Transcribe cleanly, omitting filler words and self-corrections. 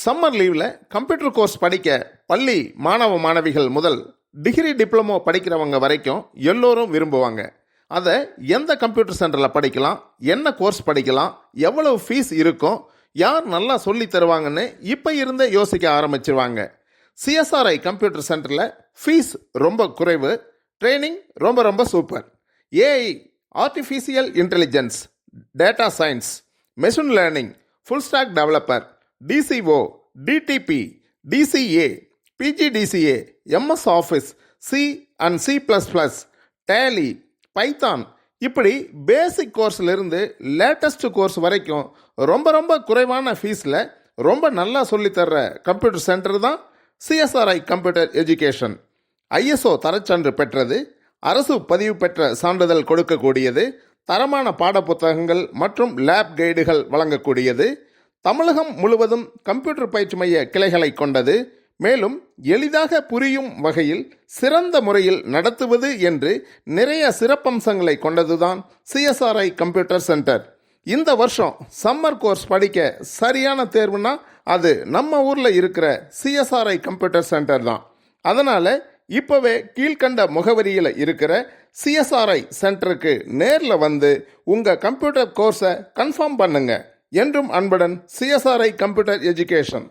Summer லீவில் computer course படிக்க பள்ளி மாணவ மாணவிகள் முதல் டிகிரி டிப்ளமோ படிக்கிறவங்க வரைக்கும் எல்லோரும் விரும்புவாங்க. அதை எந்த கம்ப்யூட்டர் சென்டரில் படிக்கலாம், என்ன கோர்ஸ் படிக்கலாம், எவ்வளவு ஃபீஸ் இருக்கும், யார் நல்லா சொல்லி தருவாங்கன்னு இப்போ இருந்தே யோசிக்க ஆரம்பிச்சிருவாங்க. சிஎஸ்ஆர்ஐ கம்ப்யூட்டர் சென்டரில் ஃபீஸ் ரொம்ப குறைவு, ட்ரைனிங் ரொம்ப ரொம்ப super. AI, artificial intelligence, data science, machine learning, full stack developer, DCO, DTP, DCA, PGDCA, MS Office, C and C++, Tally, Python, இப்படி பேசிக் கோர்ஸ்லேருந்து லேட்டஸ்ட் கோர்ஸ் வரைக்கும் ரொம்ப ரொம்ப குறைவான ஃபீஸில் ரொம்ப நல்லா சொல்லித்தர்ற கம்ப்யூட்டர் சென்டர் தான் சிஎஸ்ஆர்ஐ கம்ப்யூட்டர் எஜுகேஷன். ஐஎஸ்ஓ தரச்சான்று பெற்றது, அரசு பதிவு பெற்ற சான்றிதழ் கொடுக்கக்கூடியது, தரமான பாடப்புத்தகங்கள் மற்றும் லேப் கைடுகள் வழங்கக்கூடியது, தமிழகம் முழுவதும் கம்ப்யூட்டர் பயிற்சி மைய கிளைகளை கொண்டது, மேலும் எளிதாக புரியும் வகையில் சிறந்த முறையில் நடத்துவது என்று நிறைய சிறப்பம்சங்களை கொண்டதுதான் சிஎஸ்ஆர்ஐ கம்ப்யூட்டர் சென்டர். இந்த வருஷம் சம்மர் கோர்ஸ் படிக்க சரியான தேர்வுனா அது நம்ம ஊரில் இருக்கிற சிஎஸ்ஆர்ஐ கம்ப்யூட்டர் சென்டர் தான். அதனால் இப்போவே கீழ்கண்ட முகவரியில் இருக்கிற சிஎஸ்ஆர்ஐ சென்டருக்கு நேரில் வந்து உங்கள் கம்ப்யூட்டர் கோர்ஸை கன்ஃபார்ம் பண்ணுங்க. என்றும் அன்புடன் சிஎஸ்ஆர்ஐ கம்ப்யூட்டர் எஜுகேஷன்.